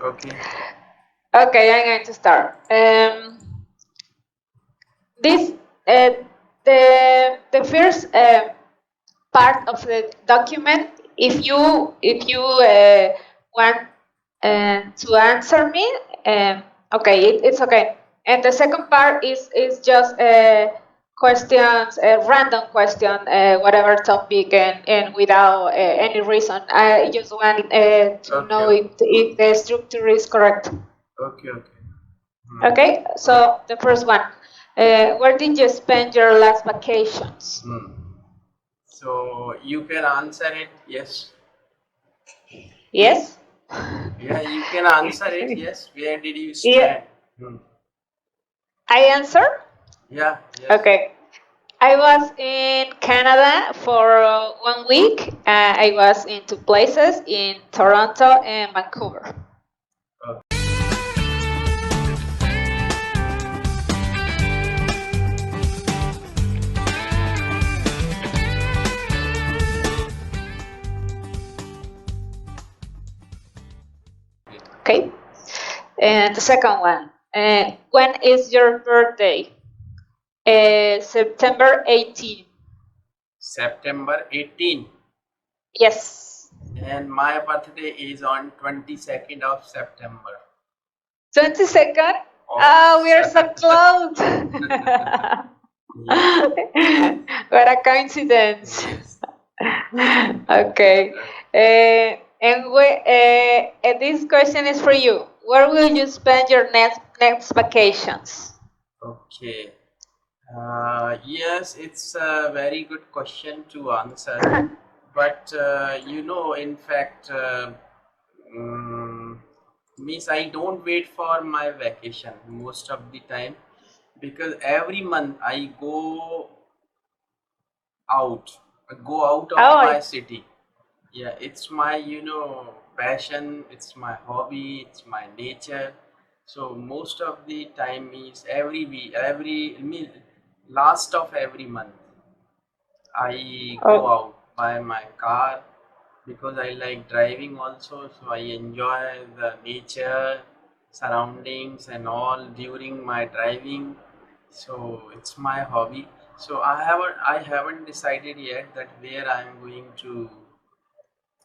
Okay. Okay, I'm going to start. This the first part of the document. If you want to answer me, okay, it's okay. And the second part is just questions, random question, whatever topic, and without any reason. I just want to know if the structure is correct. Okay. Okay, so the first one. Where did you spend your last vacations? So you can answer it. Yes. Yes? Yeah, you can answer it. Yes. Where did you Yeah. spend? I answer? Yeah. Yes. Okay. I was in Canada for 1 week. I was in 2 places, in Toronto and Vancouver. Okay. And the second one. When is your birthday? September 18. September 18. Yes. And my birthday is on 22nd of September. 22nd? Oh, we are so close. What a coincidence. Yes. Okay. And this question is for you. Where will you spend your next vacations? Okay. Yes, it's a very good question to answer. But in fact, means I don't wait for my vacation most of the time, because every month I go out of my city. Yeah, it's my passion, it's my hobby, it's my nature. So most of the time is every week, last of every month I go out by my car, because I like driving also, so I enjoy the nature, surroundings and all during my driving. So it's my hobby. So I haven't decided yet that where I'm going to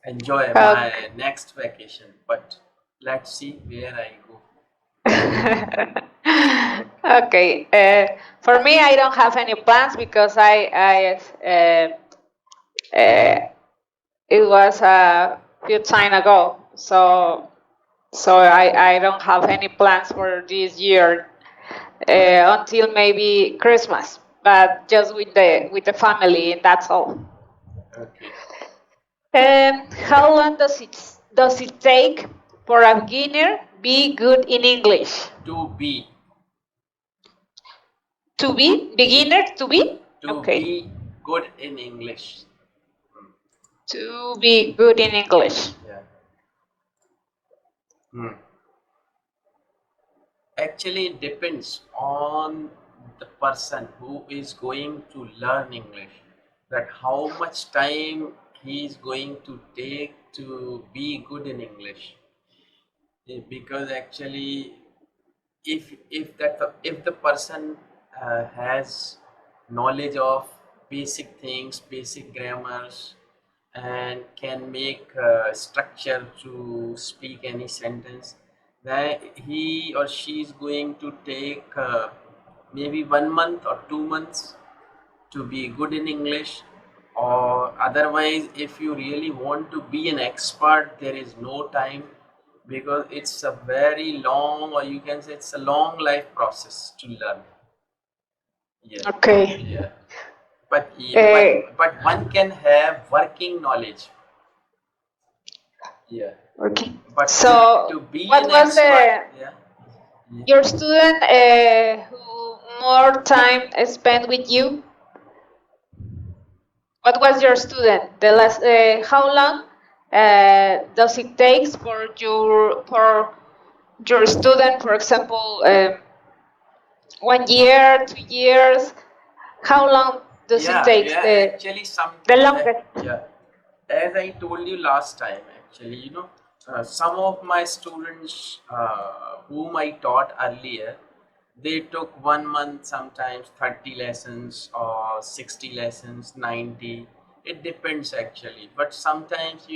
enjoy my next vacation, but let's see where I go. Okay. For me, I don't have any plans because it was a few time ago. So I don't have any plans for this year until maybe Christmas, but just with the family, and that's all. Okay. How long does it take for a beginner be good in English? To be Beginner to be be good in English. To be good in English. Yeah. Actually, it depends on the person who is going to learn English, that how much time he is going to take to be good in English. Because actually, if the person has knowledge of basic things, basic grammars, and can make structure to speak any sentence, then he or she is going to take maybe 1 month or 2 months to be good in English. Or otherwise, if you really want to be an expert, there is no time, because it's a very long, or you can say it's a long life process to learn. Yeah. Okay. Yeah. But one can have working knowledge. Yeah. Okay. But So, to be what an was expert, your student who more time spent with you? What was your student? The last, how long does it take for your student, for example, 1 year, 2 years? How long does it take? Actually, The longest. yeah. As I told you last time, actually, Some of my students whom I taught earlier, they took 1 month, sometimes 30 lessons or 60 lessons, 90. It depends actually. But sometimes,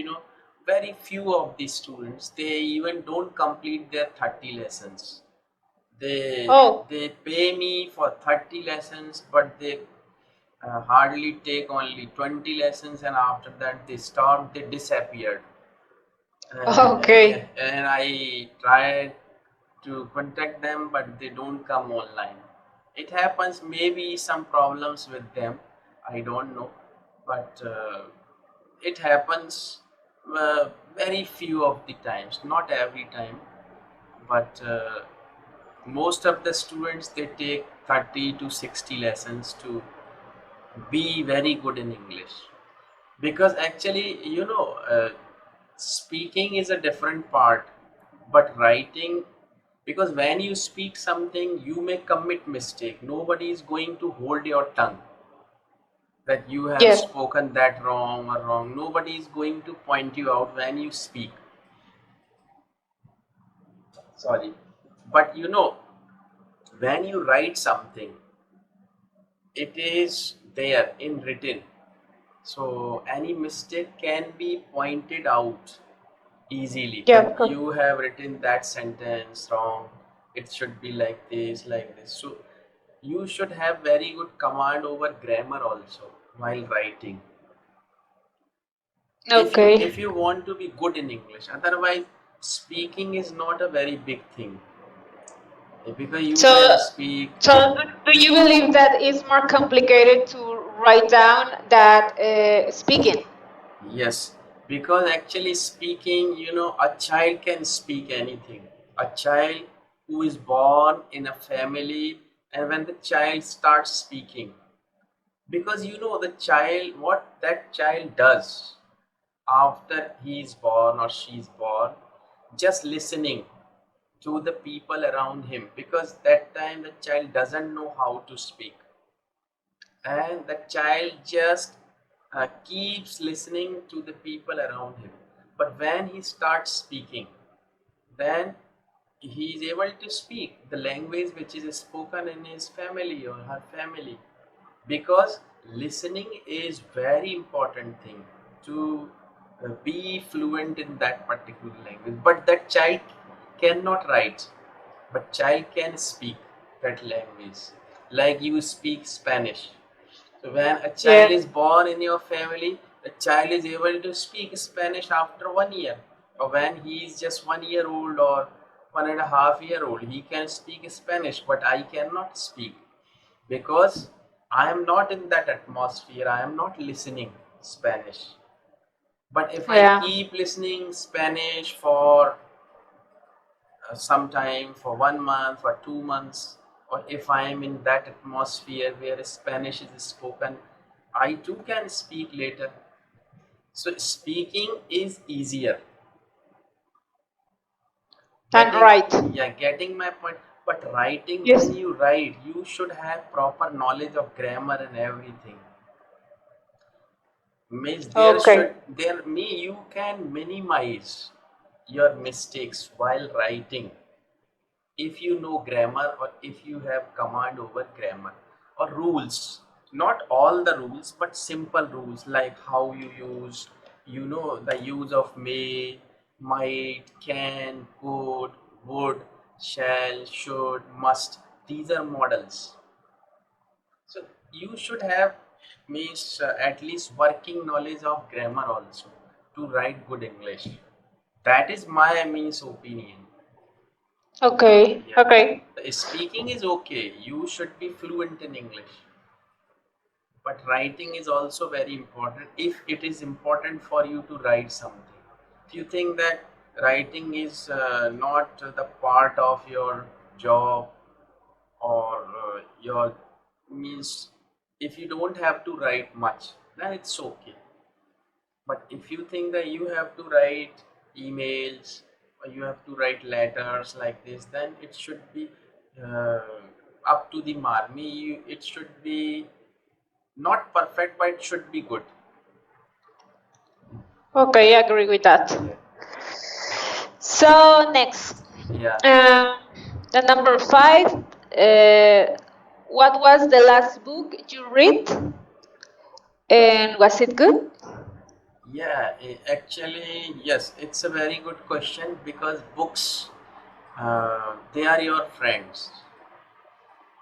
very few of the students, they even don't complete their 30 lessons. They Oh, they pay me for 30 lessons, but they hardly take only 20 lessons, and after that they stopped, they disappeared. Yeah, okay. and I tried to contact them, but they don't come online. It happens, maybe some problems with them, I don't know, but it happens very few of the times, not every time, but most of the students, they take 30 to 60 lessons to be very good in English. Because actually, speaking is a different part, but writing, because when you speak something, you may commit mistake. Nobody is going to hold your tongue that you have Yes. spoken that wrong or wrong. Nobody is going to point you out when you speak. Sorry. But when you write something, it is there in written. So any mistake can be pointed out easily, Yeah, that of course. you have written that sentence wrong, it should be like this. So you should have very good command over grammar also while writing, if Okay. you want to be good in English. Otherwise, speaking is not a very big thing, because you So, can speak. do you believe that it's more complicated to write down that speaking? Yes, because actually speaking, a child can speak anything. A child who is born in a family, and when the child starts speaking, because the child, what that child does after he is born or she is born, just listening to the people around him, because that time the child doesn't know how to speak, and the child just keeps listening to the people around him. But when he starts speaking, then he is able to speak the language which is spoken in his family or her family, because listening is very important thing to be fluent in that particular language. But that child cannot write, but child can speak that language, like you speak Spanish. So when a Yeah. child is born in your family, the child is able to speak Spanish after 1 year. Or when he is just 1 year old or 1.5 year old, he can speak Spanish, but I cannot speak, because I am not in that atmosphere. I am not listening Spanish. But if I Yeah. keep listening Spanish for some time, for 1 month or 2 months, or if I am in that atmosphere where Spanish is spoken, I too can speak later. So speaking is easier. And Getting, right. yeah, getting my point. But writing, Yes. when you write, you should have proper knowledge of grammar and everything. Means Okay. you can minimize your mistakes while writing, if you know grammar, or if you have command over grammar or rules. Not all the rules, but simple rules, like how you use, the use of may, might, can, could, would, shall, should, must. These are models. So you should have, means at least working knowledge of grammar also, to write good English. That is my, means, opinion. Okay. Yeah. Okay. Speaking is okay. You should be fluent in English. But writing is also very important, if it is important for you to write something. If you think that writing is not the part of your job, or your, means, if you don't have to write much, then it's okay. But if you think that you have to write emails, or you have to write letters like this, then it should be uh, up to the mark. It should be not perfect, but it should be good. Okay, I agree with that. Yeah. So next, Yeah. um, the number 5. What was the last book you read, and was it good? Yeah, actually, yes, it's a very good question because books, they are your friends.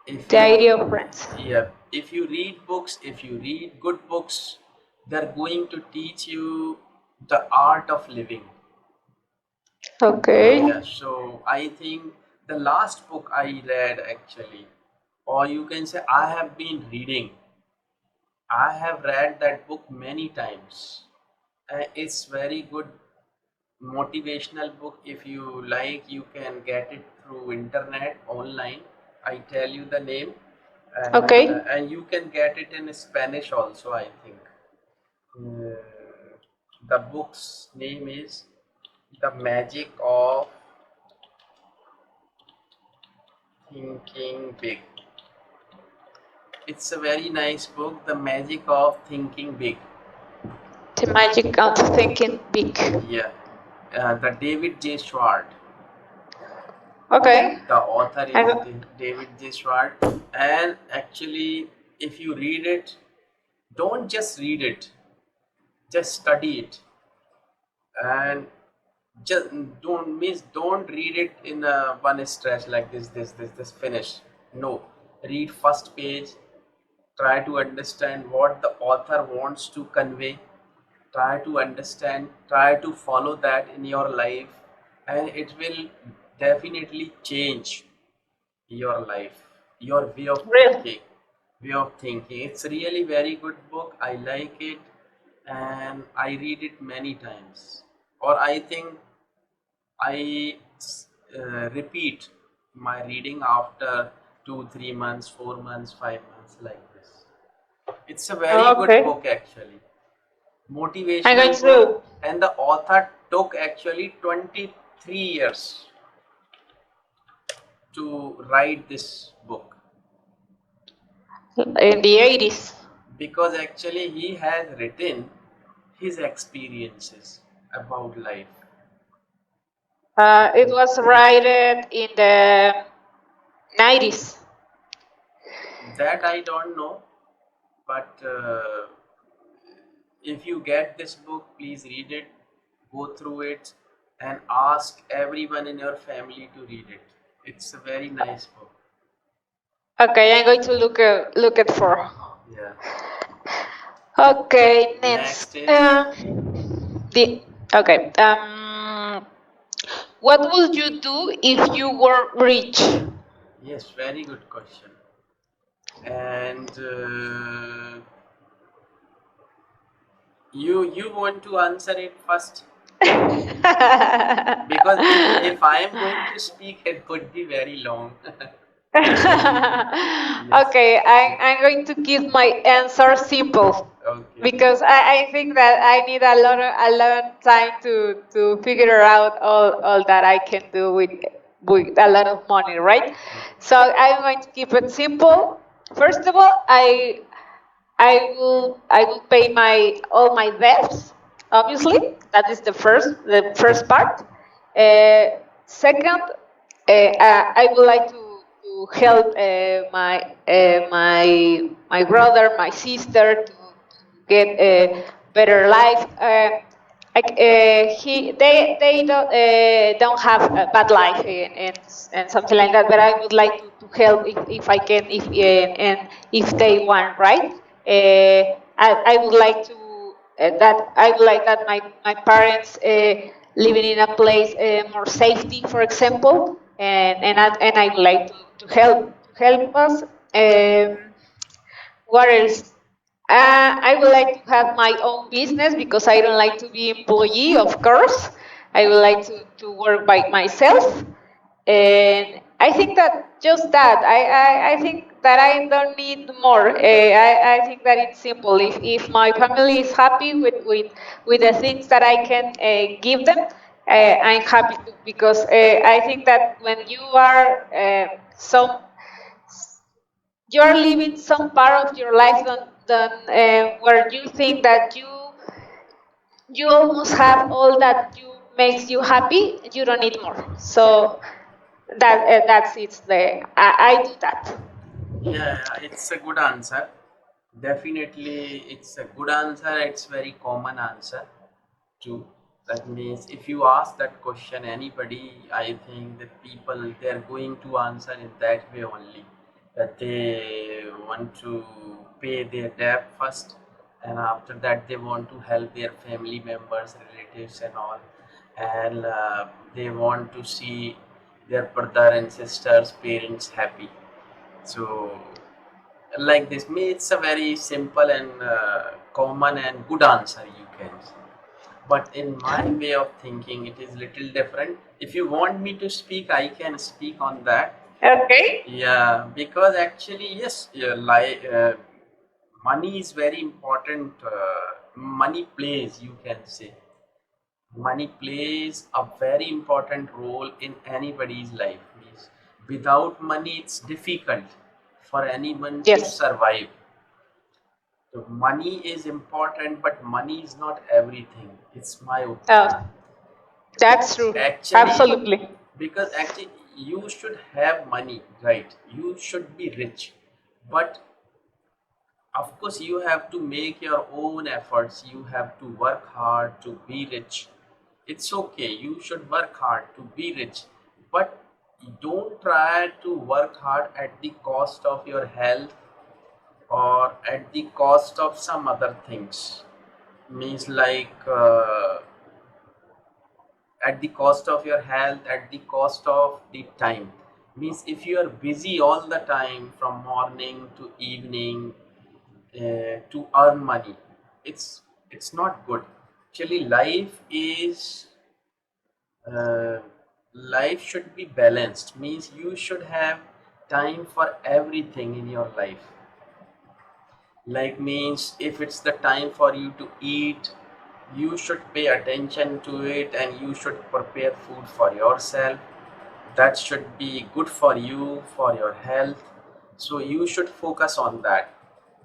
If The you, Idea of Friends. yeah, if you read books, if you read good books, they're going to teach you the art of living. Okay. Yeah, so I think the last book I read actually, or you can say I have been reading, I have read that book many times. It's very good motivational book. If you like, you can get it through internet online. I tell you the name, Okay. and you can get it in Spanish also, I think. The book's name is The Magic of Thinking Big. It's a very nice book, The Magic of Thinking Big. The Magic of Thinking Big. Yeah, the David J. Schwartz. Okay. The author I is go- David J. Schwartz. And actually, if you read it, don't just read it, just study it. And just don't read it in one stretch like this finish. No, read first page, try to understand what the author wants to convey, try to understand, try to follow that in your life, and it will definitely change your life, your Real. way of thinking. It's really very good book. I like it, and I read it many times. Or I think I repeat my reading after 2 3 months, 4 months, 5 months, like this. It's a very good Okay. book actually, I'm going motivational book, to and the author took actually 23 years to write this book, in the 80s. because actually he has written his experiences about life. It was written in the 90s. That I don't know, but if you get this book, please read it, go through it, and ask everyone in your family to read it. It's a very nice book. Okay, I'm going to look it for. Yeah. Okay, next. Next is, The okay. What would you do if you were rich? yes, very good question. And you want to answer it first, because if I am going to speak, it would be very long. Yes. Okay, I'm going to keep my answer simple Okay. because I think that I need a lot of time to figure out all that I can do with a lot of money, right? So I'm going to keep it simple. First of all, I will pay my all my debts. Obviously, that is the first part. Second, I would like to help my brother, my sister to get a better life. They don't have a bad life and something like that. But I would like to help if I can, if and if they want, right? I would like to that I would like that my parents living in a place more safety, for example, and I would like to help us. What else? I would like to have my own business because I don't like to be employee, of course. I would like to work by myself. And I think that just that. I think that I don't need more. I think that it's simple. If my family is happy with the things that I can give them, I'm happy too. Because I think that when you are you are living some part of your life where you think that you almost have all that you makes you happy, you don't need more. So that's it's the I do that. Yeah, it's a good answer. Definitely, it's a good answer. It's very common answer too. That means if you ask that question anybody, I think the people they're going to answer in that way only. That they want to pay their debt first, and after that they want to help their family members, relatives, and all, and they want to see their brother and sisters, parents happy. So like this, me, it's a very simple and common and good answer you can say. But in my way of thinking, it is little different. If you want me to speak, I can speak on that. Okay. Yeah, because actually, yes, yeah, money is very important. Money plays, you can say. Money plays a very important role in anybody's life. Means without money, it's difficult for anyone to Yes. survive. So money is important, but money is not everything. It's my Oh, opinion. that's true. Actually, Absolutely. because actually you should have money, right? You should be rich, but of course you have to make your own efforts. You have to work hard to be rich. It's okay. You should work hard to be rich, but don't try to work hard at the cost of your health or at the cost of some other things. Means like at the cost of your health, at the cost of the time. Means if you are busy all the time from morning to evening to earn money, it's not good. Actually, uh, life should be balanced. Means you should have time for everything in your life. Like means if it's the time for you to eat, you should pay attention to it and you should prepare food for yourself. That should be good for you, for your health. So you should focus on that.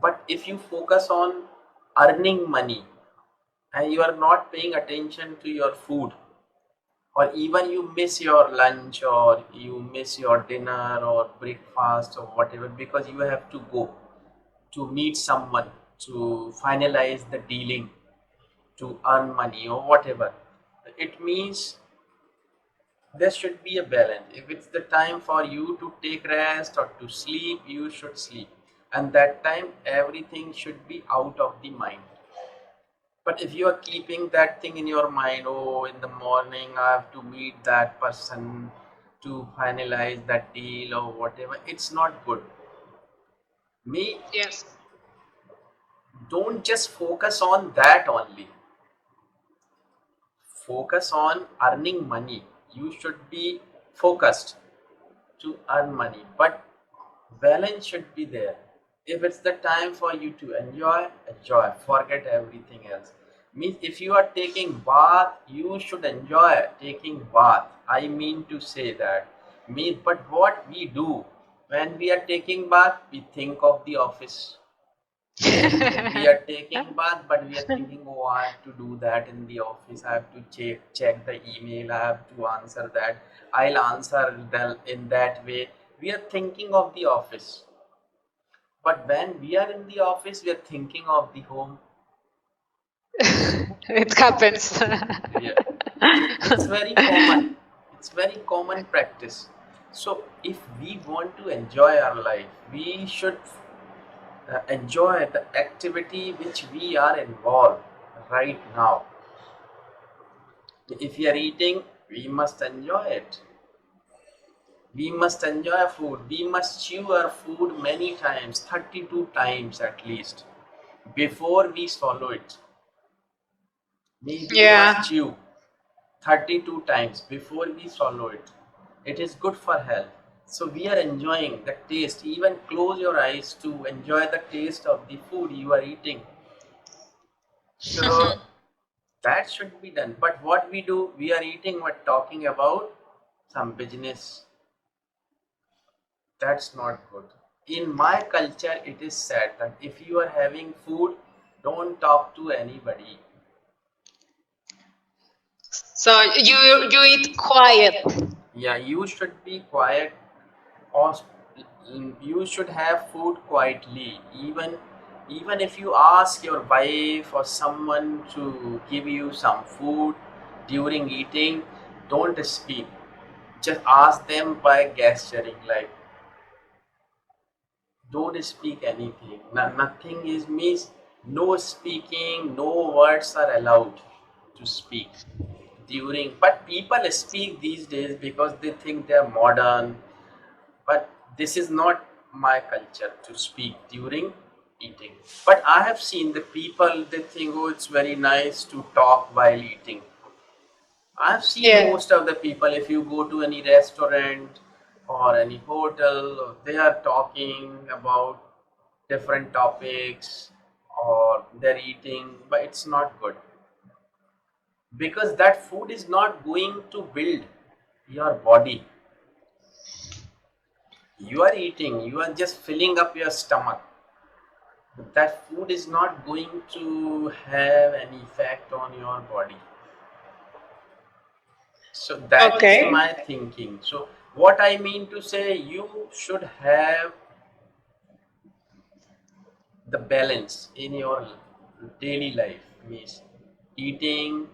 But if you focus on earning money and you are not paying attention to your food, or even you miss your lunch or you miss your dinner or breakfast or whatever because you have to go to meet someone to finalize the dealing to earn money or whatever, it means there should be a balance. If it's the time for you to take rest or to sleep, you should sleep, and that time everything should be out of the mind. But if you are keeping that thing in your mind, oh, in the morning I have to meet that person to finalize that deal or whatever, it's not good. Me, Yes. don't just focus on that only. Focus on earning money. You should be focused to earn money, but balance should be there. If it's the time for you to enjoy, enjoy. Forget everything else. Means if you are taking bath, you should enjoy taking bath. I mean to say that. Means, but what we do when we are taking bath, we think of the office. We are taking bath, but we are thinking, oh, I have to do that in the office. I have to check the email. I have to answer that. I'll answer in that way. We are thinking of the office, but when we are in the office, we are thinking of the home. It happens. Yeah, so it's very common. It's very common practice. So if we want to enjoy our life, we should enjoy the activity which we are involved right now. If we are eating, we must enjoy it. We must enjoy food. We must chew our food many times, 32 times at least, before we swallow it. Maybe we Yeah. must chew 32 times before we swallow it. It is good for health. So we are enjoying the taste. Even close your eyes to enjoy the taste of the food you are eating. So that should be done. But what we do, we are eating, we're talking about some business. That's not good. In my culture, it is said that if you are having food, don't talk to anybody. So you eat quiet. Yeah, you should be quiet, or you should have food quietly. Even if you ask your wife or someone to give you some food during eating, don't speak. Just ask them by gesturing, like don't speak anything. Nothing is means no speaking, no words are allowed to speak during. But people speak these days because they think they are modern. But this is not my culture to speak during eating. But I have seen the people, they think, oh, it's very nice to talk while eating. I've seen Yeah. most of the people, if you go to any restaurant or any hotel, they are talking about different topics or they're eating, but it's not good because that food is not going to build your body. You are eating, you are just filling up your stomach. That food is not going to have any effect on your body. So that is Okay. my thinking. So what I mean to say, you should have the balance in your daily life, means eating,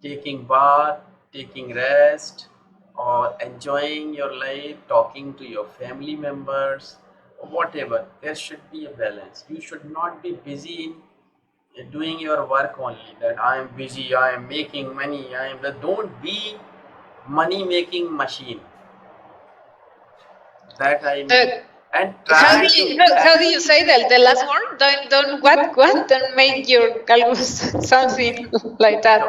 taking bath, taking rest, or enjoying your life, talking to your family members, or whatever. There should be a balance. You should not be busy in doing your work only. That I am busy, I am making money, I am. Don't be money making machine. That I Uh, mean, and try to. how do you say that the last word? Don't what? Don't make your calvus something like that.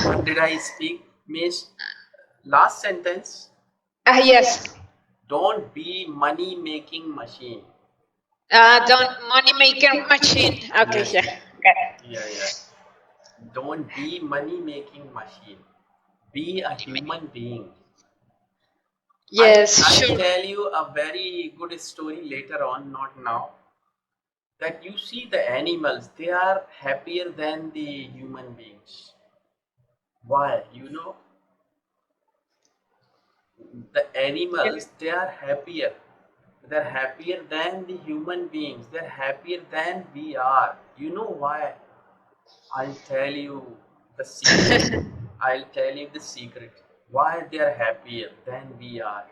What did I speak? Miss, last sentence. Ah, yes. Don't be money making machine. Don't money maker machine. Okay, Yes, yeah. yes. Okay. Yeah. Don't be money making machine. Be a human being. Yes, I'll sure. tell you a very good story later on, not now. That you see the animals, they are happier than the human beings. Why? You know, the animals, they are happier. They're happier than the human beings. They're happier than we are. You know why? I'll tell you the secret. I'll tell you the secret. Why they are happier than we are.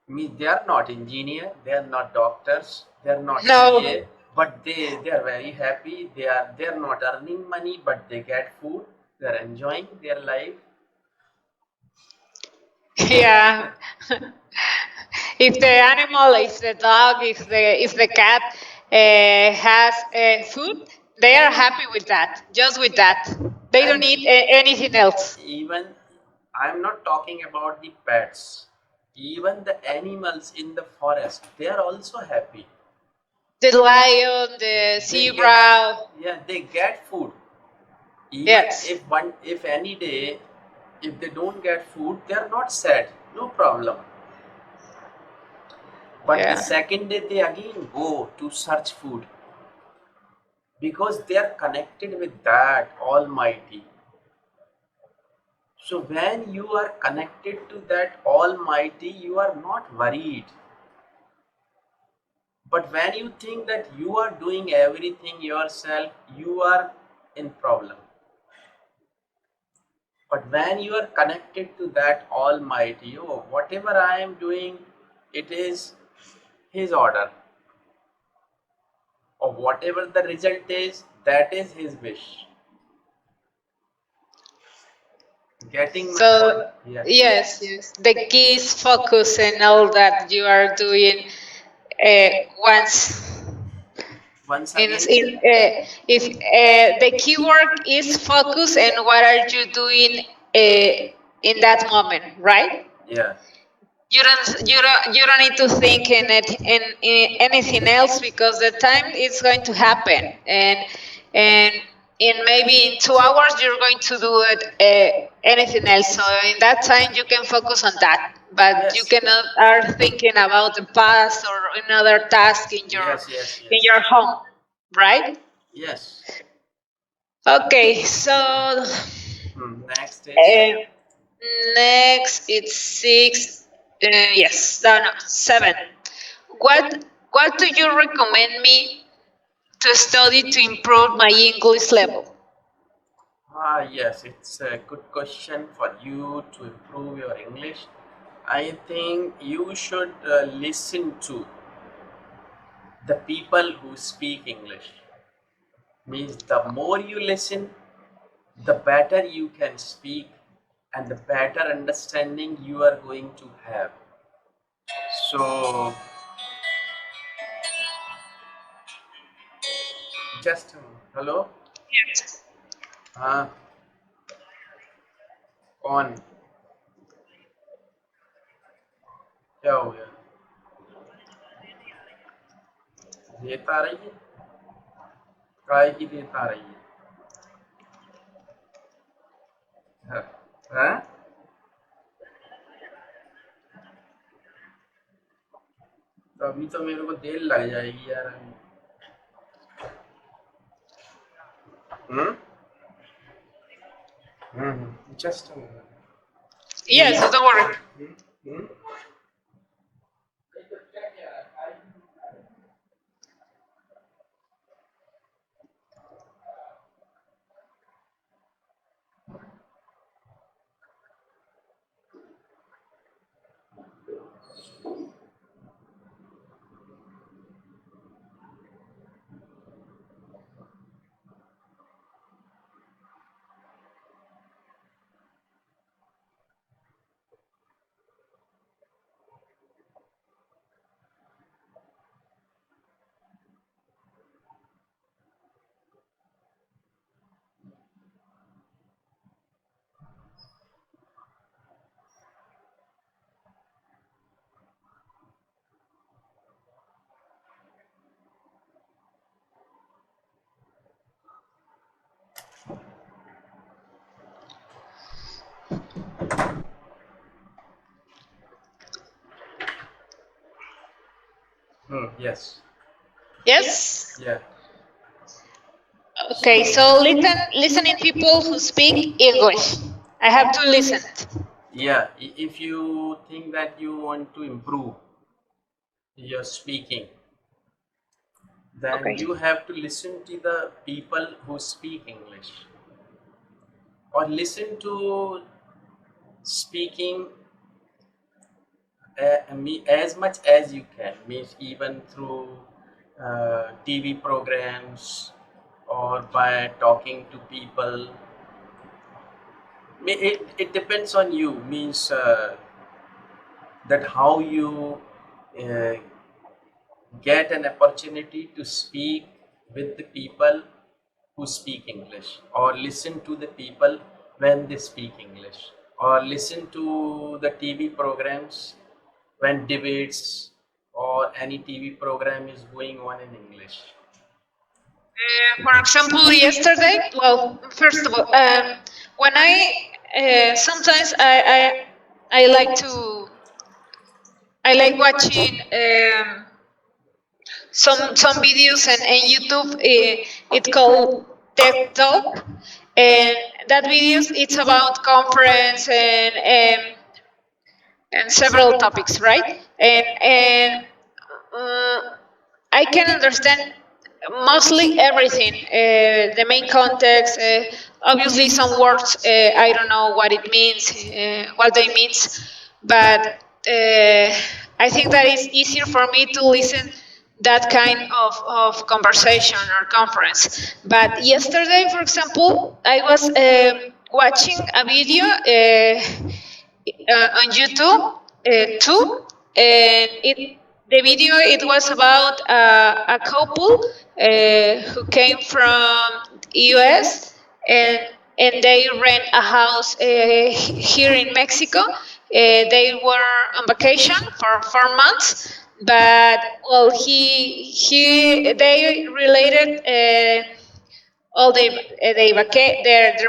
Means they are not engineer, they are not doctors, they are not No. CA, but they are very happy. They are not earning money, but they get food. They are enjoying their life. Yeah. If the animal, if the dog, if the cat has food, they are happy with that. Just with that, they don't And need anything else. even I'm not talking about the pets. Even the animals in the forest, they are also happy. The lion, the They get, zebra. yeah, they get food. Even Yes. if any day if they don't get food, they are not sad. No problem. But the Yeah. second day they again go to search food because they are connected with that Almighty. So when you are connected to that Almighty, you are not worried. But when you think that you are doing everything yourself, you are in problem. But when you are connected to that Almighty, oh, whatever I am doing, it is His order, or whatever the result is, that is His wish. Getting my So point? Yeah. yes. The key is focus and all that you are doing once. Once again. If the keyword is focus and what are you doing uh, in that moment, right? Yeah. You don't need to think in anything else because the time is going to happen and in maybe in 2 hours you're going to do it anything else. So in that time you can focus on that, but you Yes. cannot are thinking about the past or another task in Yes. your home, right? Yes. Okay, so Next is Uh, Next, it's six. Yes, no, no, seven. What What do you recommend me to study to improve my English level? yes, it's a good question for you to improve your English. I think you should listen to the people who speak English. Means the more you listen, the better you can speak and the better understanding you are going to have. So, just hello, हाँ कौन क्या हो गया रेत आ रही है काय की रेत आ रही है हाँ हाँ? तो अभी तो मेरे को देर लग जाएगी यार अभी hmm just Yes, don't worry. Hmm yes Yes. yeah Okay, so listening people who speak English. I have to listen. yeah if you think that you want to improve your speaking then Okay. you have to listen to the people who speak English or listen to speaking as much as you can, means even through TV programs or by talking to people. It depends on you, means that how you uh, get an opportunity to speak with the people who speak English, or listen to the people when they speak English, or listen to the TV programs when debates or any TV program is going on in English. For example, yesterday, well, first of all, when sometimes I like to I like watching some videos and YouTube. It's called TED Talk, and that videos it's about conference and several topics, right? And I can understand mostly everything. The main context, obviously some words I don't know what it means, what they means, but I think that it's easier for me to listen that kind of conversation or conference. But yesterday, for example, I was watching a video on YouTube too, and the video it was about a couple who came from US and they rent a house here in Mexico. They were on vacation for 4 months, but well, he they related. All their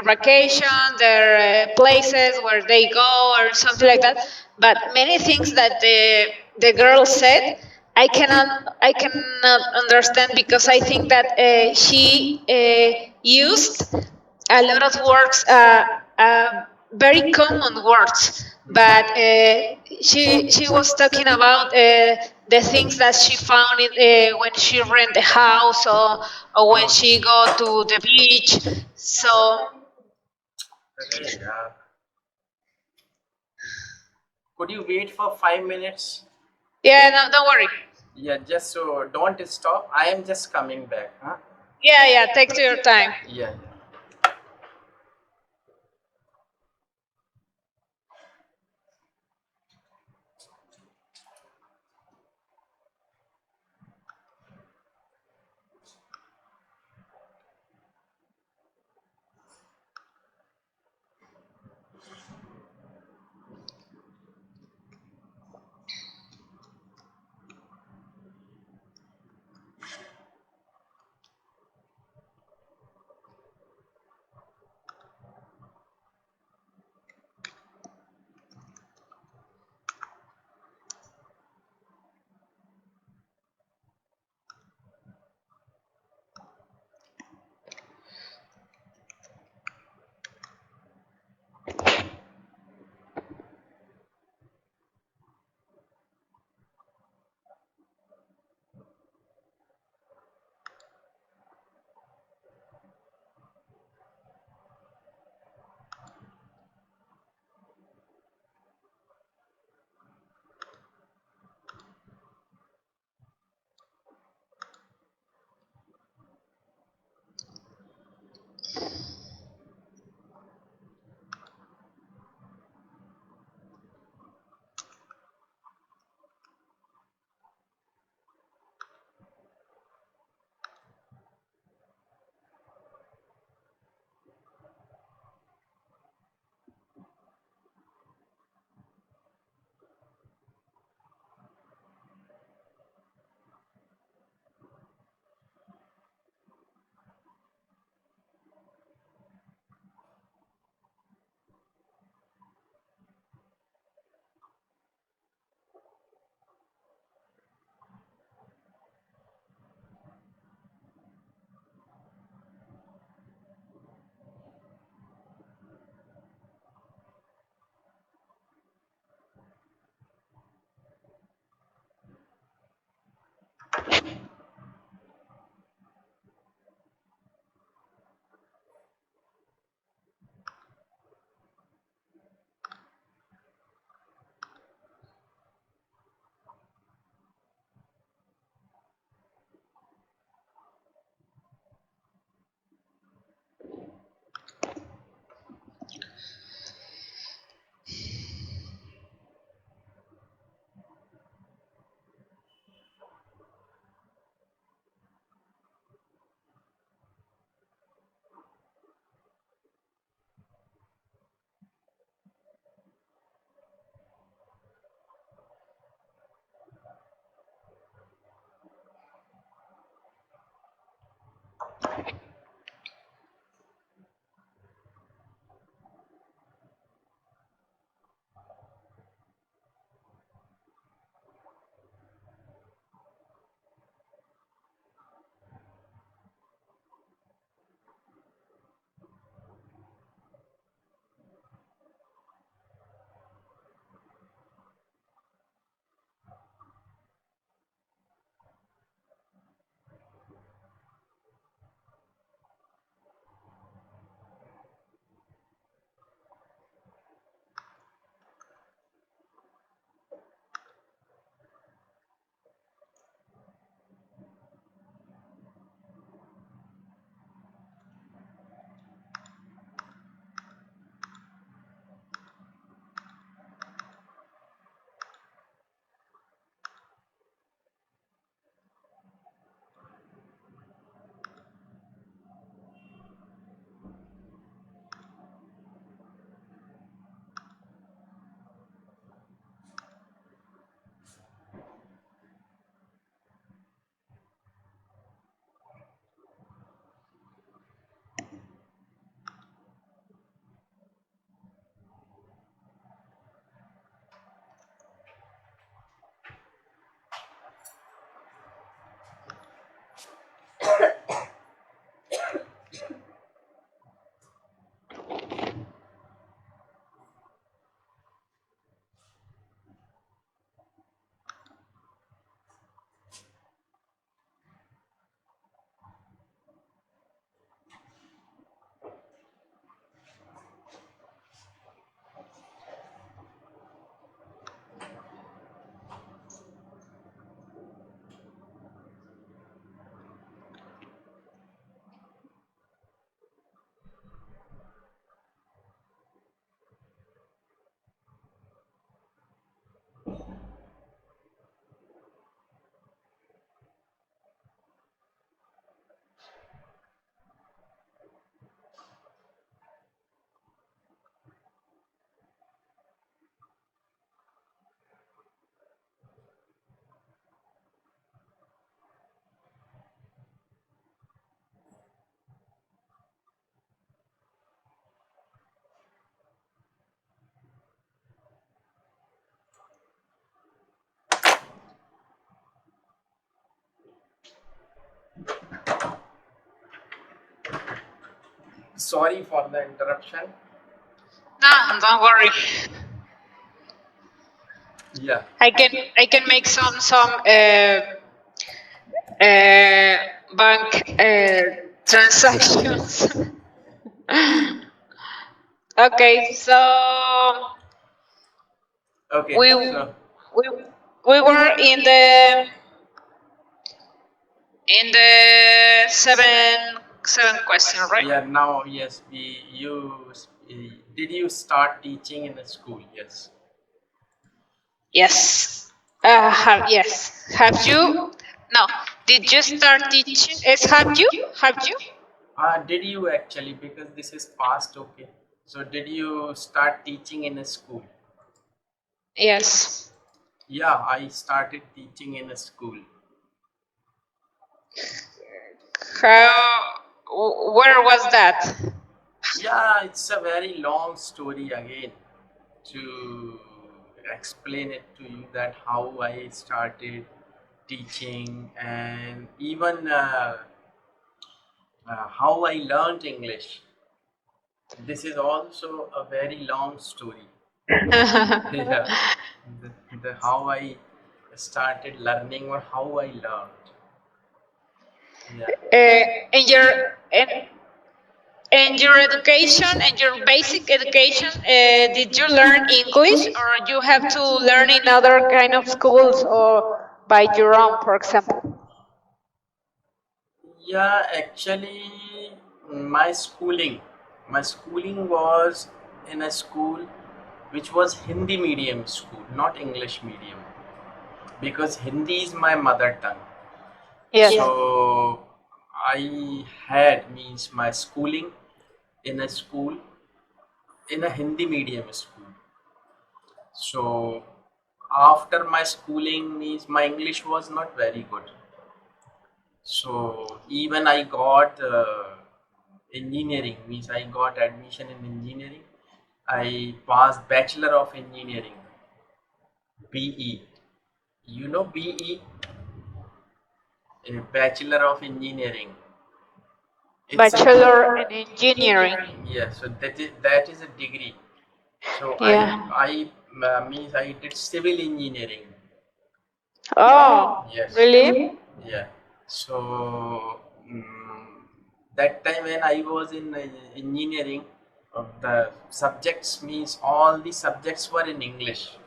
vacation, their places where they go or something like that. But many things that the girl said, I cannot understand because I think that she used a lot of words very common words, but she was talking about the things that she found when she rent a house, or when Oh, she go to the beach. So okay, could you wait for 5 minutes? yeah, no, don't worry. Yeah, just so don't stop. I am just coming back. Huh? Yeah, yeah, take your time. Yeah. Sorry for the interruption. No, don't worry. Yeah. I can make some bank transactions. Okay, so Okay. we So we we were in the seven question, right? yeah, now yes, did you start teaching in a school? Yes. Yes. Yes. Have you? No. Did you start teaching? Yes. Have you? Have you? Did you actually, because this is past, okay. So did you start teaching in a school? Yes. Yeah, I started teaching in a school. How? Where was that? Yeah, it's a very long story again to explain it to you that how I started teaching and even how I learned English. This is also a very long story. Yeah, the how I started learning or how I learned. Yeah. In your in, in your education and your basic education, did you learn English, or you have to learn in other kind of schools or by your own, for example? Yeah, actually, my schooling was in a school which was Hindi medium school, not English medium, because Hindi is my mother tongue. Yes. So I had means my schooling in a school in a Hindi medium school. So after my schooling means my English was not very good. So even I got engineering means I got admission in engineering. I passed Bachelor of Engineering, BE. You know BE, a Bachelor of Engineering. It's a Bachelor in engineering. yeah. So that is a degree. So Yeah. I means I did civil engineering. Oh, Yes. really? Yeah. So that time when I was in engineering, the subjects means all the subjects were in English,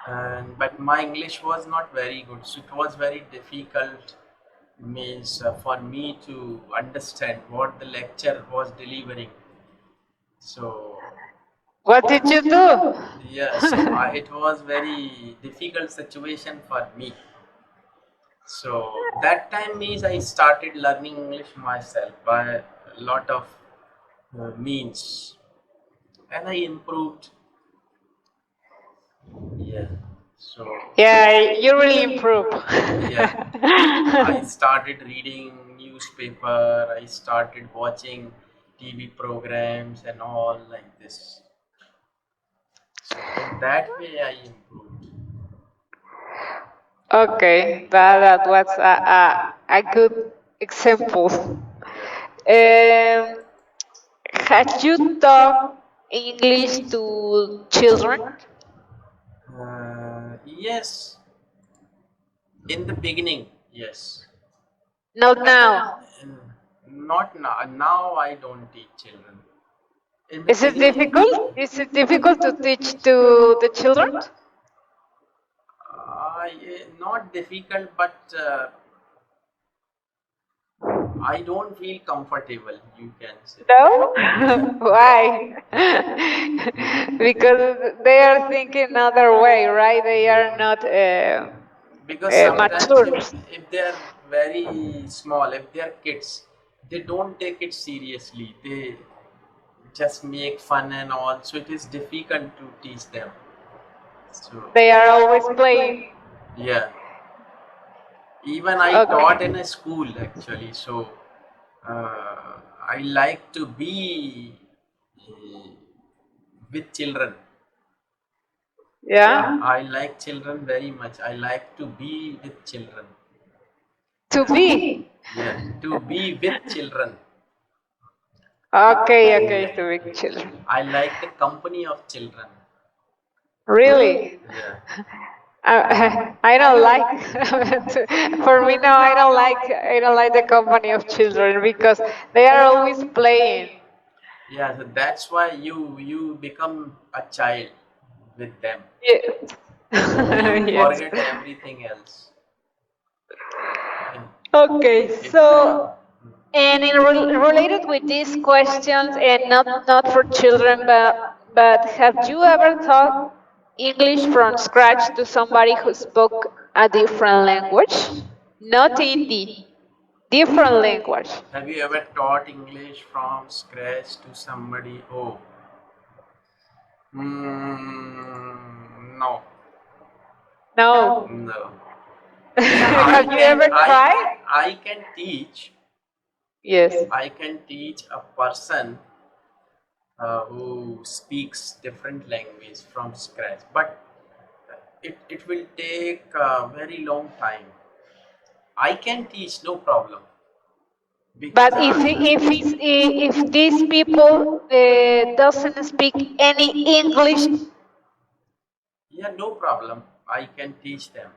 and but my English was not very good, so it was very difficult means for me to understand what the lecture was delivering. So What did you do? yeah, so it was very difficult situation for me. So that time means I started learning English myself by a lot of means, and I improved. Yeah. So Yeah, you really improve. yeah, I started reading newspaper. I started watching TV programs and all like this. So in that way, I improved. Okay, that was a good example. Um, had you taught English to children? Yes, in the beginning, yes. Not now. And not now. Now I don't teach children. In the Is it beginning, difficult? Is it difficult to teach to the children? not difficult, but I don't feel comfortable. You can say. No? Yeah. Why? Because they are thinking another way, right? They are not Because sometimes mature. if they are very small, if they are kids, they don't take it seriously. They just make fun and all. So it is difficult to teach them. So They are always playing. yeah. Even I taught in Okay. a school actually. So I like to be uh, with children. Yeah. I like children very much. I like to be with children. To be. Yeah, to be with children. Okay, okay, Yeah. to big children. I like the company of children. Really? Yeah. I don't like. For me, no, I don't like. I don't like the company of children because they are always playing. Yeah, so that's why you become a child with them. Yes. You Yes. forget everything else. Okay, It's so like and related with these questions, and not for children, but have you ever taught English from scratch to somebody who spoke a different language? Not Hindi, different language. have you ever taught English from scratch to somebody? Oh, no, No. no. Yeah, Have you ever tried? I can teach. Yes. I can teach a person who speaks different language from scratch, but it will take a very long time. I can teach, no problem, because But if these people doesn't speak any English, yeah, no problem. I can teach them.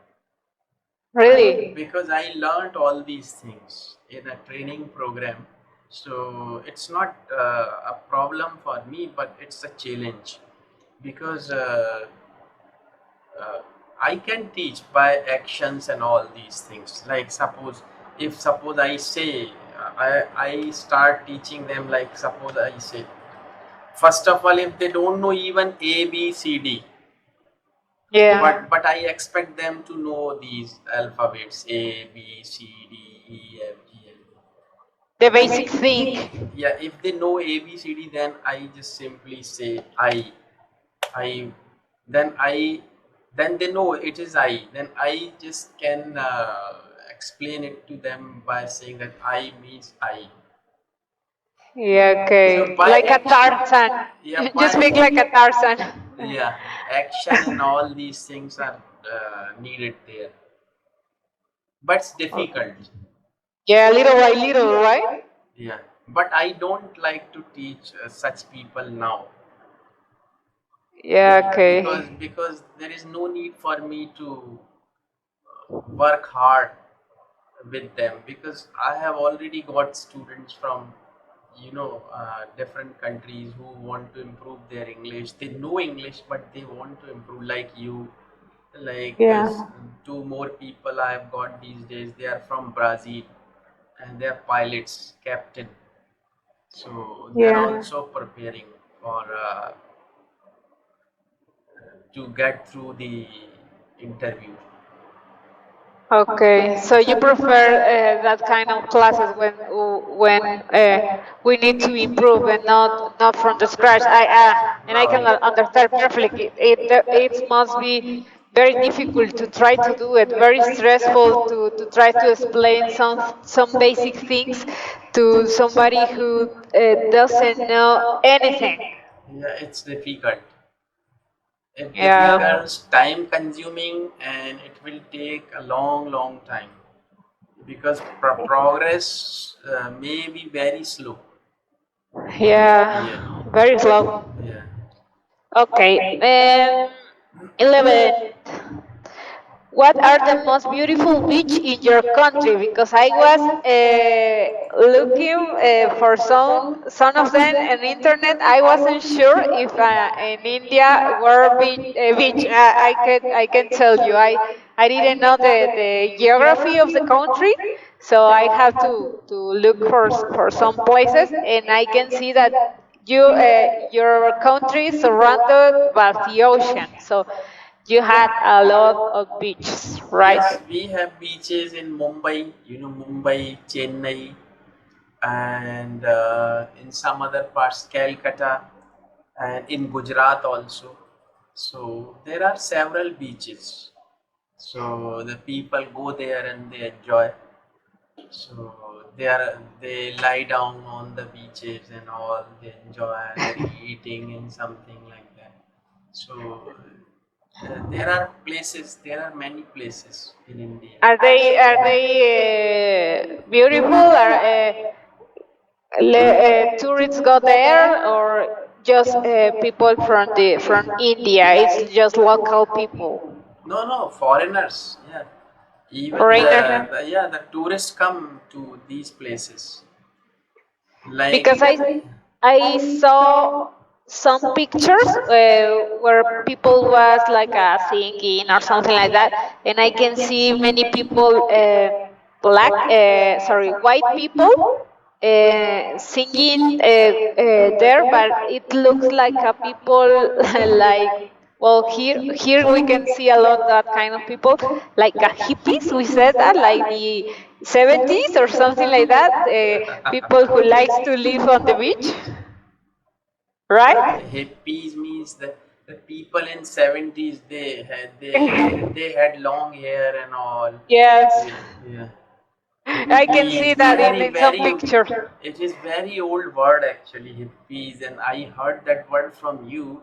really? Because I learned all these things in a training program, so it's not a problem for me, but it's a challenge because uh, I can teach by actions and all these things. Like suppose I say I start teaching them, like suppose I say, first of all, if they don't know even A B C D, Yeah. but I expect them to know these alphabets A B C D E F G H. The basic thing. Yeah, if they know A B C D, then I just simply say I, then I, then they know it is I. Then I just can explain it to them by saying that I means I. Yeah, So okay. by Like a action, Tarzan. yeah, You speak like a Tarzan. yeah, action and all these things are needed there, but it's difficult. Yeah, little by little, right? Yeah, but I don't like to teach such people now. Yeah, Because there is no need for me to work hard with them, because I have already got students from different countries who want to improve their English. They know English, but they want to improve, like you, like Yeah. two more people I have got these days. They are from Brazil and they are pilots, captain. So they are Yeah. also preparing for to get through the interview. Okay, so you prefer that kind of classes when we need to improve and not from the scratch. And I can understand perfectly. It must be very difficult to try to do it. Very stressful to try to explain some basic things to somebody who doesn't know anything. Yeah, it's difficult. It Yeah. becomes time consuming and it will take a long time, because progress may be very slow. Yeah, Yeah, very slow. yeah. Okay. 11. What are the most beautiful beach in your country? Because I was looking for some of them on internet. I wasn't sure if in India were beach. I can tell you I didn't know the geography of the country, so I have to look for some places, and I can see that your country is surrounded by the ocean. So you had a lot of beaches, right? Yes, we have beaches in Mumbai, Mumbai, Chennai, and in some other parts, Calcutta, and in Gujarat also. So there are several beaches. So the people go there and they enjoy. So they lie down on the beaches and all. They enjoy. They're eating and something like that. So there are places. There are many places in India. Are they beautiful? Or Tourists go there, or just people from India? It's just local people, No, no, foreigners. Yeah, even foreigners. yeah, the tourists come to these places. Like, Because I saw some pictures where people was like singing or something like that, and I can see many people, white people singing there, but it looks like a people like, well, here we can see a lot that kind of people, like a hippies. We said that, like the 70s or something like that. People who likes to live on the beach, right? hippies means the people in 70s, they had long hair and all. Yes, Yeah, yeah. I can Hippies, see that very in some very. pictures. It is very old word actually, hippies, and I heard that word from you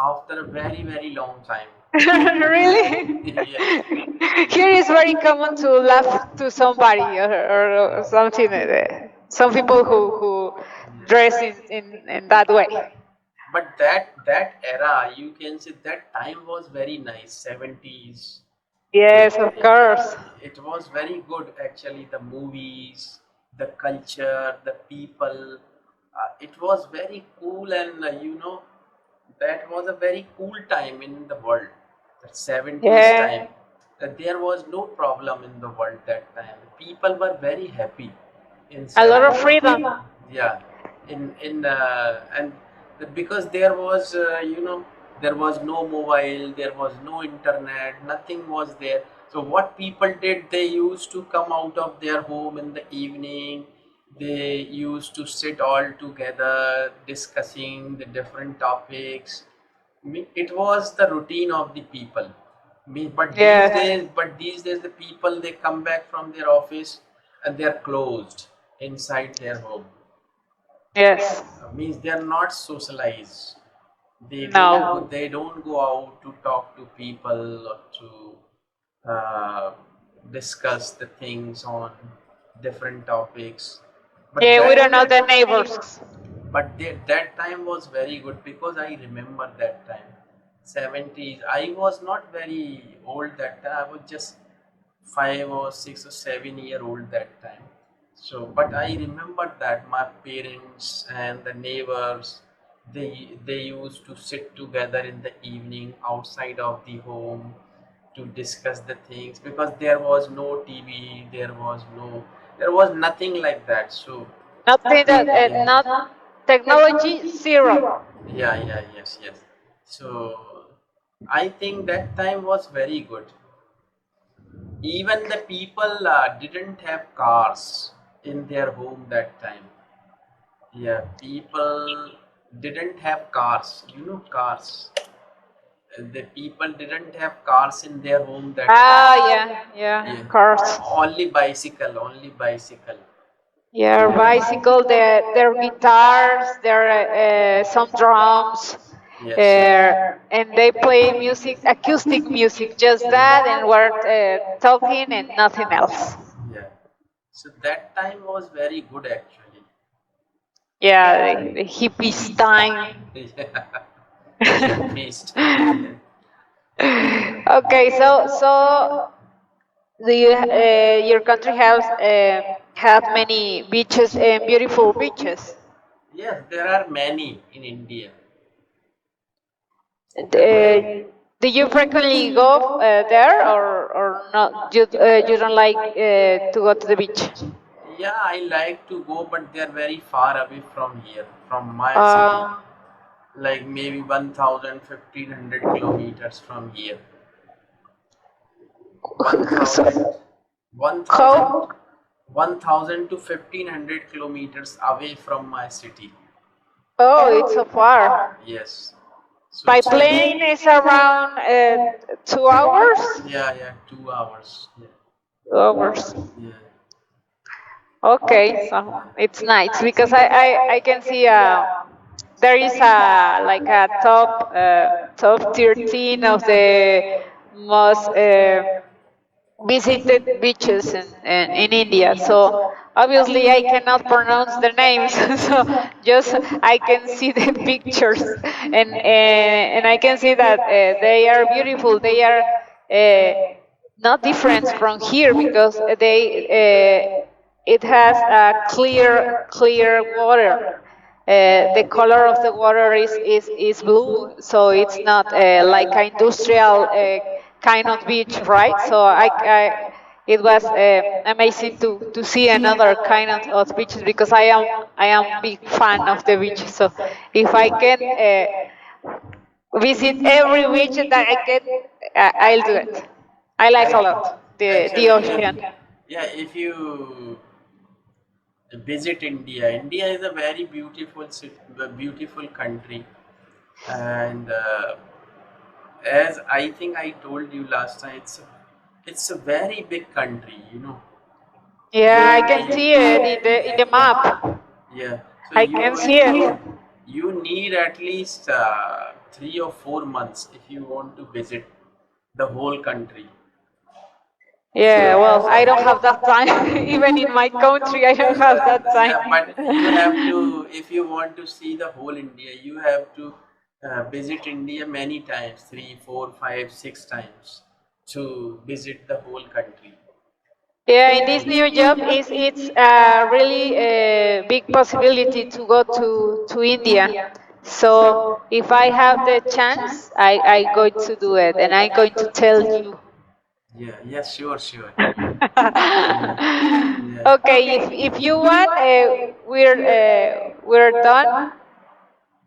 after a very very long time. Really? Yes. Here is very common to laugh to somebody, or something. Some people who dress in that way. But that era, you can say that time was very nice. 70s. Yes, of course. It was very good actually. The movies, the culture, the people. It was very cool, and that was a very cool time in the world. That 70s Yeah, time. That there was no problem in the world that time. People were very happy in a lot of 70s. freedom. Yeah, in and because there was there was no mobile, there was no internet, nothing was there. So what people did, they used to come out of their home in the evening. They used to sit all together discussing the different topics. It was the routine of the people. But these Yes, days, the people, they come back from their office and they are closed inside their home. yes. Means they are not socialized. They don't No. go, they don't go out to talk to people or to discuss the things on different topics. But Yeah, we don't know that the neighbors. that time was very good because I remember that time. 70s. I was not very old that time. I was just 5 or 6 or 7 year old that time. So, but I remember that my parents and the neighbors, they used to sit together in the evening outside of the home to discuss the things, because there was no TV, there was nothing like that. So Nothing that, not technology, zero. yeah, yeah, yes, yes. So I think that time was very good. Even the people didn't have cars in their home that time. Yeah, people didn't have cars. Cars. The people didn't have cars in their home that Ah, time. yeah, yeah, Yeah, of course. only bicycle, only bicycle. Yeah, bicycle, their guitars, their some drums, Yes, yes. and they play music, acoustic music, just that, and we're talking and nothing else. Yeah. So that time was very good actually. Yeah, the hippies time. Yeah. Hippies time. Okay, so do you your country has have many beaches and beautiful beaches? Yes, there are many in India. Uh, do you frequently go there, or not? You don't like to go to the beach? Yeah, I like to go, but they are very far away from here, from my city. Um, Like maybe 1,000, 1,500 kilometers from here. so 1,000, 1,000, how? 1,000 to 1,500 kilometers away from my city. Oh, it's so far. Yes. So By it's plane is around 2 hours. yeah, yeah, 2 hours. Yeah, 2 hours. yeah, Okay, so it's nice because I can see there is a like a top 13 of the most visited beaches in India. So obviously I cannot pronounce the names. So just I can see the pictures, and I can see that they are beautiful. They are uh, not different from here because it has a clear water. The color of the water is blue, so it's not like an industrial kind of beach, right? So it was amazing to see another kind of beaches because I am big fan of the beaches. So if I can visit every beach that I can, I'll do it. I like a lot the Actually, ocean. if you visit India, India is a very beautiful country, and as I think I told you last time, it's a very big country. Yeah, I can see it in the map. Yeah. So I can see it. you need at least 3 or 4 months if you want to visit the whole country. Yeah, well, I don't have that time. Even in my country, I don't have that time. Yeah, but you have to, if you want to see the whole India, you have to visit India many times, 3, 4, 5, 6 times to visit the whole country. Yeah, in this new job, it's a really big possibility to go to India. So if I have the chance, I going to do it, and I'm going to tell you. Yeah, yes, sure, sure. Okay, if you want, we're done,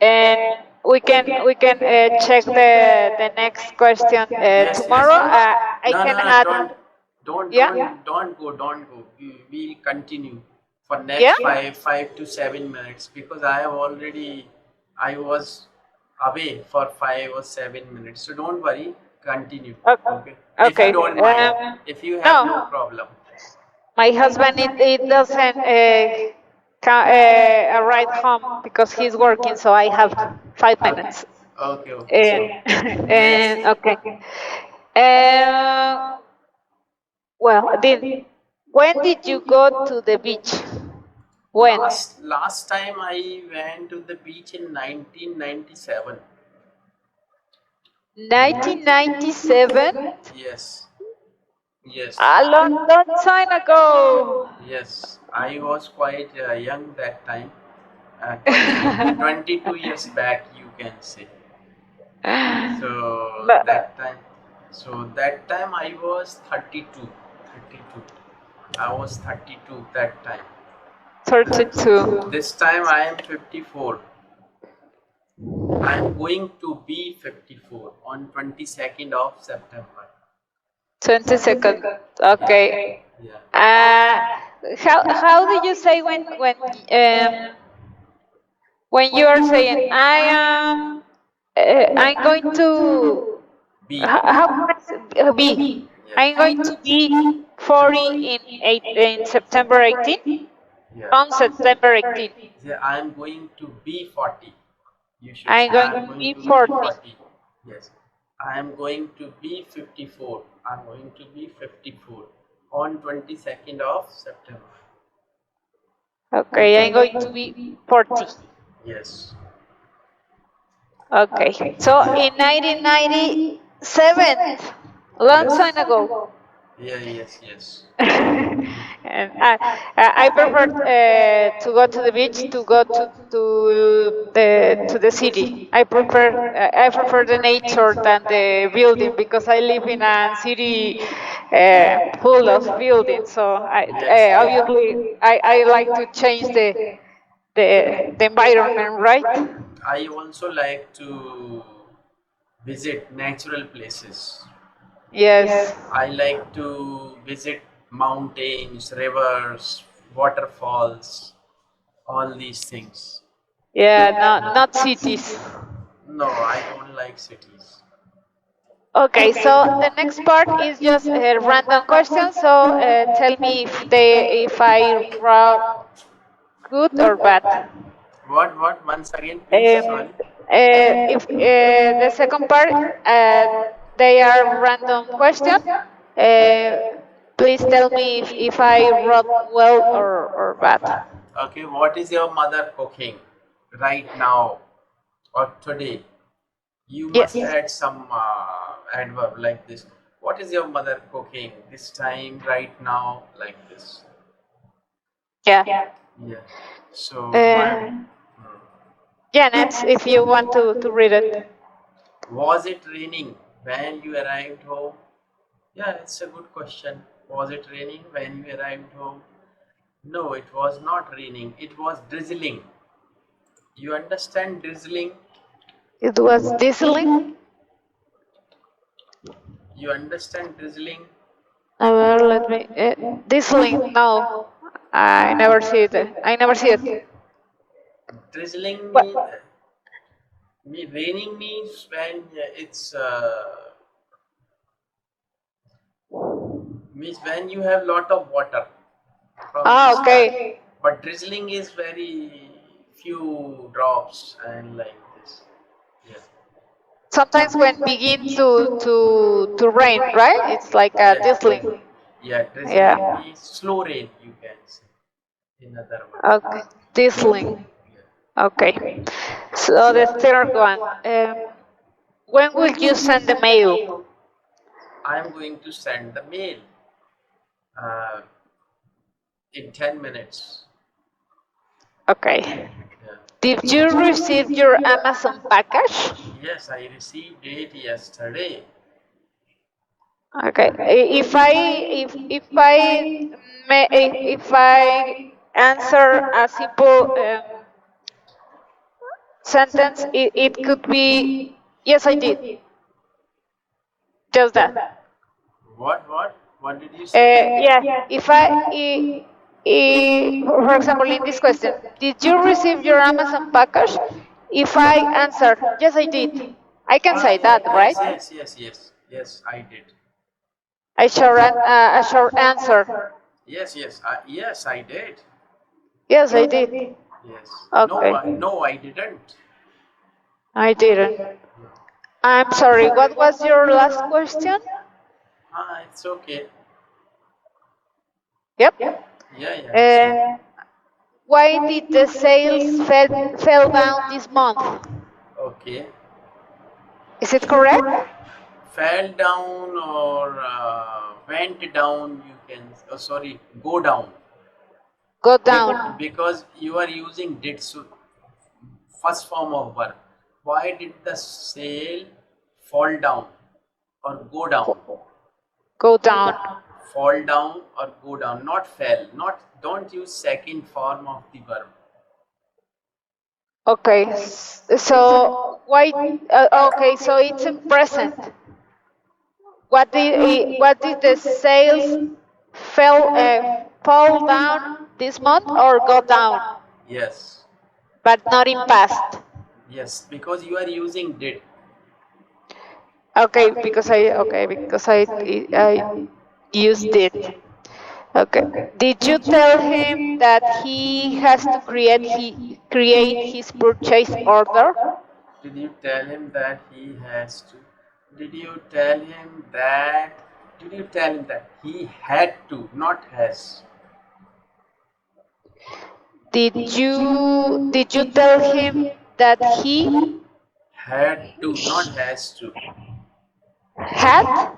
and we can check the next question Yes, yes. tomorrow. I No, can no, no, add. Yeah, don't go. We'll continue for yeah. next 5 to 7 minutes because I was away for 5 or 7 minutes. So don't worry, continue. Okay. Okay. If you Okay. don't mind, if you have No, no problem. my husband it doesn't arrive home because he's working, so I have 5 minutes. Okay, okay. And, So next. and okay. Uh, well, when did you go to the beach? When? Last time I went to the beach in 1997. 1997? Yes. Yes. A long time ago. Yes. I was quite young that time. 22 years back, you can say. So But that time I was 32. 32. I was 32 that time. 32. This time I am 54. I am going to be 54 on 22nd of September. 22nd. Okay. Yeah. Uh, how do you say when you are saying I'm going to B. how can I be? I'm going to be 40 in September 18. Yeah. On September 18. Yeah, I am going to be 40. You should I'm say going I am to going be to be 40. 40. Yes. I am going to be 54. I'm going to be 54 on 22nd of September. Okay, I'm going to be 40. Yes. Okay, so in 1997, long Yes. time ago. Yeah, yes, yes. And I prefer to go to the beach to go to the city. I prefer the nature than the building because I live in a city full of buildings. So Yes, obviously I like to change the environment, right? I also like to visit natural places. Yes. I like to visit mountains, rivers, waterfalls, all these things. Yeah, not cities. No, I don't like cities. Okay, so the next part is just a random question. So tell me if I wrote good or bad. What? Once again, please. Um, Sorry. if the second part, they are random question. Uh, Please tell me if I wrote well or bad. Okay, what is your mother cooking right now or today? You must Yes. add some adverb like this. What is your mother cooking this time, right now, like this? Yeah. Yeah. So my Uh, yeah, Nets, if you want to read it. was it raining when you arrived home? Yeah, it's a good question. Was it raining when you arrived home? No, it was not raining. It was drizzling. You understand drizzling? It was drizzling. You understand drizzling? Well, let me. Drizzling. No, I never see it. I never see it. Drizzling What? raining means when it's means when you have lot of water from the Ah, sky. okay. But drizzling is very few drops and like this. Yeah. Sometimes when begin to rain, right? It's like a Yes. drizzling. Yeah, Yeah. drizzling means slow rain, you can say, in other words. Okay. Drizzling. Yeah. Okay. So the third one. When will you send the mail? I am going to send the mail uh, in 10 minutes. Okay. Yeah. Did you receive your Amazon package? Yes, I received it yesterday. Okay. If I answer a simple sentence, it could be yes, I did. Just that. What? What? What did you say? Yeah. If for example, in this question, did you receive your Amazon package? If I answer yes, I did, I can say that, right? Yes, I did. A short answer. Yes, I did. Yes, I did. Yes. No, Okay, no, I didn't. I didn't. I'm sorry. What was your last question? It's okay. Yep. Yeah, it's Uh, okay. why did the sales fell down this month? Okay. Is it correct? Fell down or went down, you can, oh, sorry, go down. Go down. Because you are using did, so first form of verb. Why did the sale fall down or go down? Go down. Fall down or go down, not fell. Not, don't use second form of the verb. Okay. So why? Okay. So it's in present. What did the sales fall down this month or go down, Yes, but not in past? yes, because you are using did. Because I used it. Okay. Did you tell him that he has to create his purchase order? Did you tell him that he has to? Did you tell him that? Did you tell him that he had to, not has? Did you tell him that he Had to, not has to. had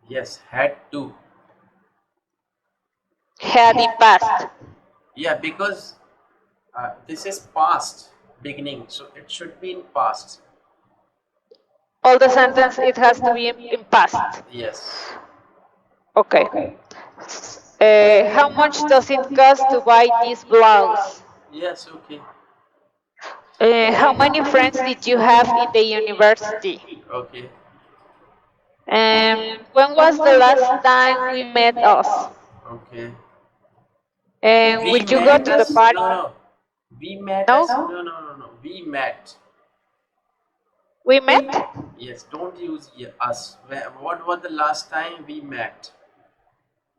Yes, had to. had in past? Yeah, because this is past beginning, so it should be in past. All the sentence it has to be in past. Yes. Okay. How much does it cost to buy this blouse? Yes, okay. How many friends did you have in the university? Okay. When was the last time we met us? Okay. We Will you go met to the us? party? No, no. We met No? us? No. We met. We met? Yes, don't use us. What was the last time we met?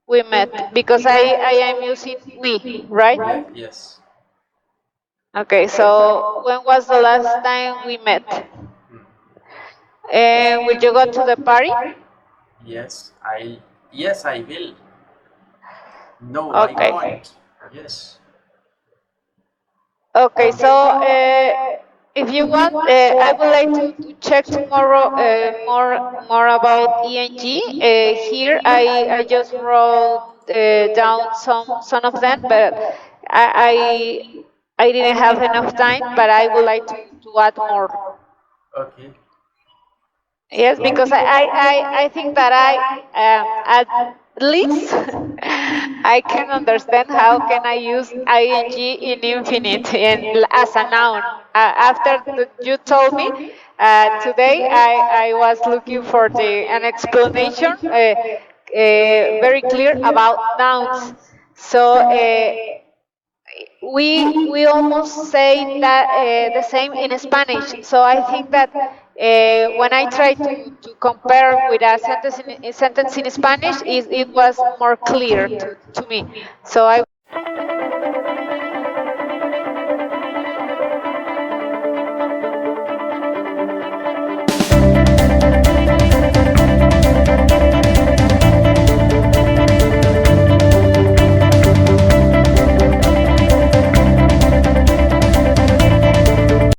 We met. Because I am using we, right? Yes. Okay, so when was the last time we met? Hmm. Will you go to the party? Yes, I. Yes, I will. No, I Okay. can't. Yes. Okay, so if you want, I would like to check tomorrow more about eng. Here, I just wrote down some of them, but I I didn't have enough time. But I would like to add more. Okay. Yes, because I think that at least I can understand how can I use ing in infinite and as a noun. After you told me today, I was looking for an explanation very clear about nouns. So we almost say that the same in Spanish. So I think that when I try to compare with a sentence in Spanish, it was more clear to me. So I